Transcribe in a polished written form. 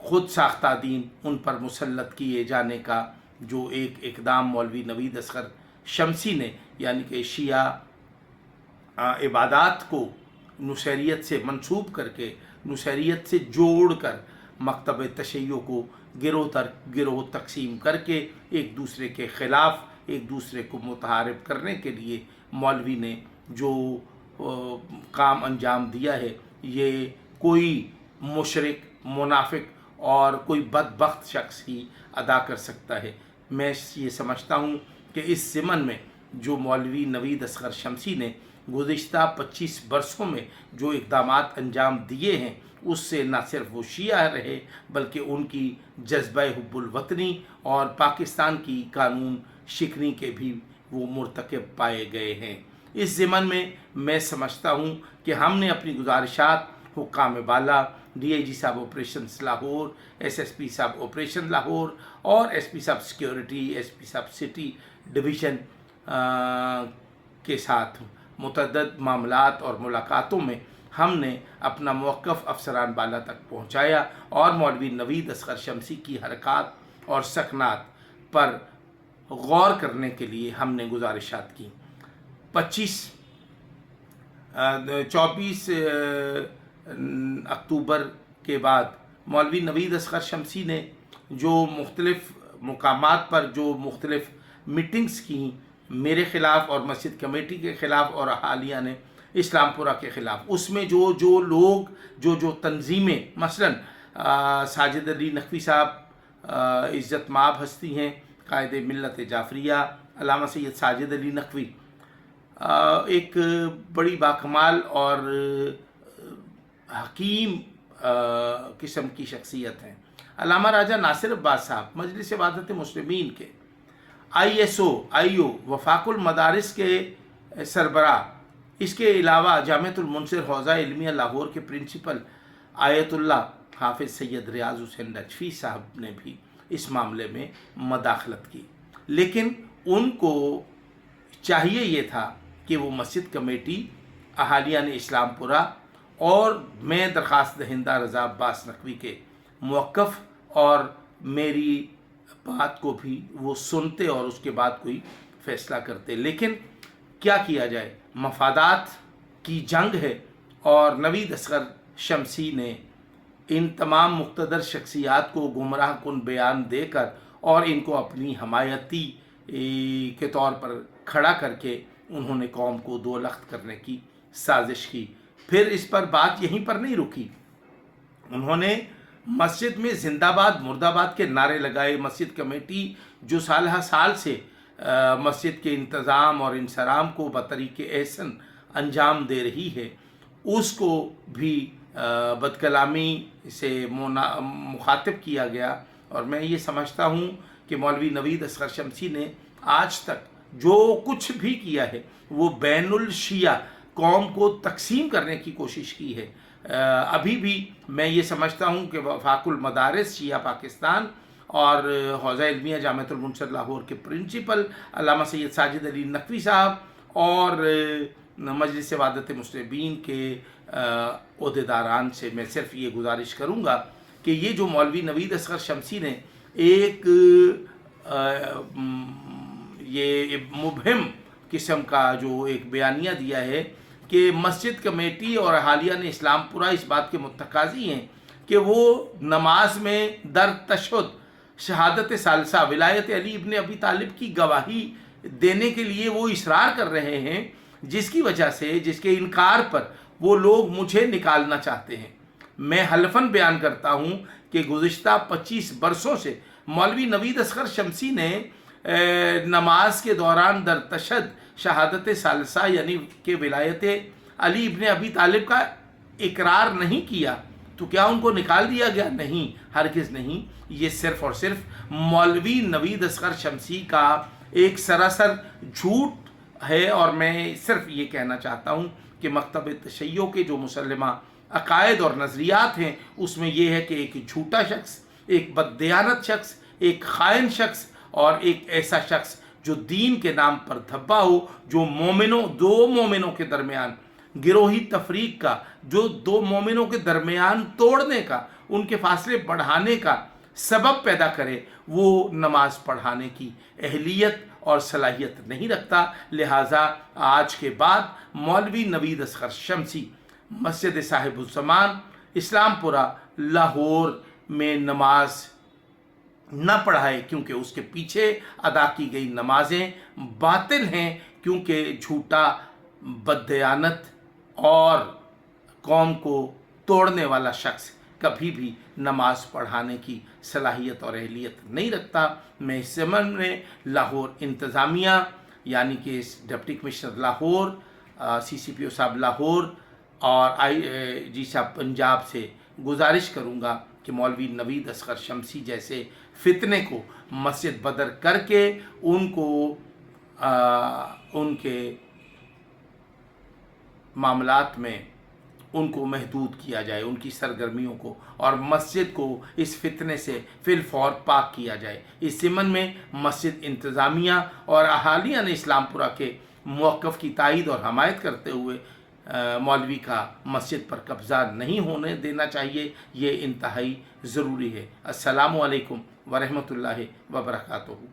خود ساختہ دین ان پر مسلط کیے جانے کا جو ایک اقدام مولوی نوید اصغر شمسی نے، یعنی کہ شیعہ عبادات کو نصیریت سے منسوب کر کے، نصیریت سے جوڑ کر مکتب تشیع کو گروہ در گروہ تقسیم کر کے ایک دوسرے کے خلاف ایک دوسرے کو متحارب کرنے کے لیے مولوی نے جو کام انجام دیا ہے، یہ کوئی مشرک، منافق اور کوئی بدبخت شخص ہی ادا کر سکتا ہے۔ میں یہ سمجھتا ہوں کہ اس ضمن میں جو مولوی نوید اصغر شمسی نے گزشتہ 25 برسوں میں جو اقدامات انجام دیے ہیں، اس سے نہ صرف وہ شیعہ رہے بلکہ ان کی جذبہ حب الوطنی اور پاکستان کی قانون شکنی کے بھی وہ مرتکب پائے گئے ہیں۔ اس ضمن میں سمجھتا ہوں کہ ہم نے اپنی گزارشات حکام بالا، ڈی آئی جی صاحب operations Lahore, S S P صاحب آپریشن لاہور اور ایس پی صاحب سیکیورٹی، ایس پی صاحب سٹی ڈویژن کے ساتھ متعدد معاملات اور ملاقاتوں میں ہم نے اپنا موقف افسران بالا تک پہنچایا اور مولوی نوید اصغر شمسی کی حرکات اور سکنات پر غور کرنے کے لیے ہم نے گزارشات کی۔ 24 اکتوبر کے بعد مولوی نوید اصغر شمسی نے جو مختلف مقامات پر جو مختلف میٹنگز کی میرے خلاف اور مسجد کمیٹی کے خلاف اور احالیہ نے اسلام پورہ کے خلاف، اس میں جو لوگ جو تنظیمیں، مثلا ساجد علی نقوی صاحب عزت مآب ہستی ہیں، قائد ملت جعفریہ علامہ سید ساجد علی نقوی ایک بڑی باکمال اور حکیم قسم کی شخصیت ہیں۔ علامہ راجہ ناصر عباس صاحب مجلس وحدت مسلمین کے ISO وفاق المدارس کے سربراہ، اس کے علاوہ جامعۃ المنصر حوزہ علمیہ لاہور کے پرنسپل آیت اللہ حافظ سید ریاض حسین نجفی صاحب نے بھی اس معاملے میں مداخلت کی، لیکن ان کو چاہیے یہ تھا کہ وہ مسجد کمیٹی، احالیہ نے اسلام پورہ اور میں درخواست دہندہ رضا عباس نقوی کے موقف اور میری بات کو بھی وہ سنتے اور اس کے بعد کوئی فیصلہ کرتے، لیکن کیا کیا جائے، مفادات کی جنگ ہے اور نوید اصغر شمسی نے ان تمام مقتدر شخصیات کو گمراہ کن بیان دے کر اور ان کو اپنی حمایتی کے طور پر کھڑا کر کے انہوں نے قوم کو دو لخت کرنے کی سازش کی۔ پھر اس پر بات یہیں پر نہیں رکی، انہوں نے مسجد میں زندہ باد مرد آباد کے نعرے لگائے۔ مسجد کمیٹی جو سالہ سال سے مسجد کے انتظام اور انصرام کو بطریق احسن انجام دے رہی ہے، اس کو بھی بدکلامی سے مخاطب کیا گیا، اور میں یہ سمجھتا ہوں کہ مولوی نوید اصغر شمسی نے آج تک جو کچھ بھی کیا ہے وہ بین الشیعہ قوم کو تقسیم کرنے کی کوشش کی ہے۔ ابھی بھی میں یہ سمجھتا ہوں کہ وفاق المدارس شیعہ پاکستان اور حوزہ علمیہ جامعۃ المنصر لاہور کے پرنسپل علامہ سید ساجد علی نقوی صاحب اور مجلس وحدت مسلمین کے عہدیداران سے میں صرف یہ گزارش کروں گا کہ یہ جو مولوی نوید اصغر شمسی نے ایک یہ مبہم قسم کا جو ایک بیانیہ دیا ہے کہ مسجد کمیٹی اور احالیہ نے اسلام پورہ اس بات کے متقاضی ہیں کہ وہ نماز میں در تشہد شہادت ثالثہ ولایت علی ابن ابی طالب کی گواہی دینے کے لیے وہ اصرار کر رہے ہیں، جس کی وجہ سے جس کے انکار پر وہ لوگ مجھے نکالنا چاہتے ہیں۔ میں حلفاً بیان کرتا ہوں کہ گزشتہ 25 برسوں سے مولوی نوید اصغر شمسی نے نماز کے دوران در تشہد شہادت ثالثہ یعنی کہ ولایت علی ابن ابی طالب کا اقرار نہیں کیا، تو کیا ان کو نکال دیا گیا؟ نہیں، ہرگز نہیں۔ یہ صرف اور صرف مولوی نوید اصغر شمسی کا ایک سراسر جھوٹ ہے، اور میں صرف یہ کہنا چاہتا ہوں کہ مکتب تشیع کے جو مسلمہ عقائد اور نظریات ہیں اس میں یہ ہے کہ ایک جھوٹا شخص، ایک بددیانت شخص، ایک خائن شخص اور ایک ایسا شخص جو دین کے نام پر دھبا ہو، جو دو مومنوں کے درمیان گروہی تفریق کا، جو دو مومنوں کے درمیان توڑنے کا ان کے فاصلے بڑھانے کا سبب پیدا کرے وہ نماز پڑھانے کی اہلیت اور صلاحیت نہیں رکھتا۔ لہٰذا آج کے بعد مولوی نوید اصغر شمسی مسجد صاحب الزمان اسلام پورہ لاہور میں نماز نہ پڑھائے، کیونکہ اس کے پیچھے ادا کی گئی نمازیں باطل ہیں، کیونکہ جھوٹا، بددیانت اور قوم کو توڑنے والا شخص کبھی بھی نماز پڑھانے کی صلاحیت اور اہلیت نہیں رکھتا۔ میں اس ضمن میں لاہور انتظامیہ یعنی کہ ڈپٹی کمشنر لاہور، سی سی پی او صاحب لاہور اور جی صاحب پنجاب سے گزارش کروں گا کہ مولوی نوید اصغر شمسی جیسے فتنے کو مسجد بدر کر کے ان کو ان کے معاملات میں ان کو محدود کیا جائے، ان کی سرگرمیوں کو، اور مسجد کو اس فتنے سے فی الفور پاک کیا جائے۔ اس ضمن میں مسجد انتظامیہ اور اہالیہ نے اسلام پورہ کے موقف کی تائید اور حمایت کرتے ہوئے مولوی کا مسجد پر قبضہ نہیں ہونے دینا چاہیے، یہ انتہائی ضروری ہے۔ السلام علیکم ورحمۃ اللہ وبرکاتہ۔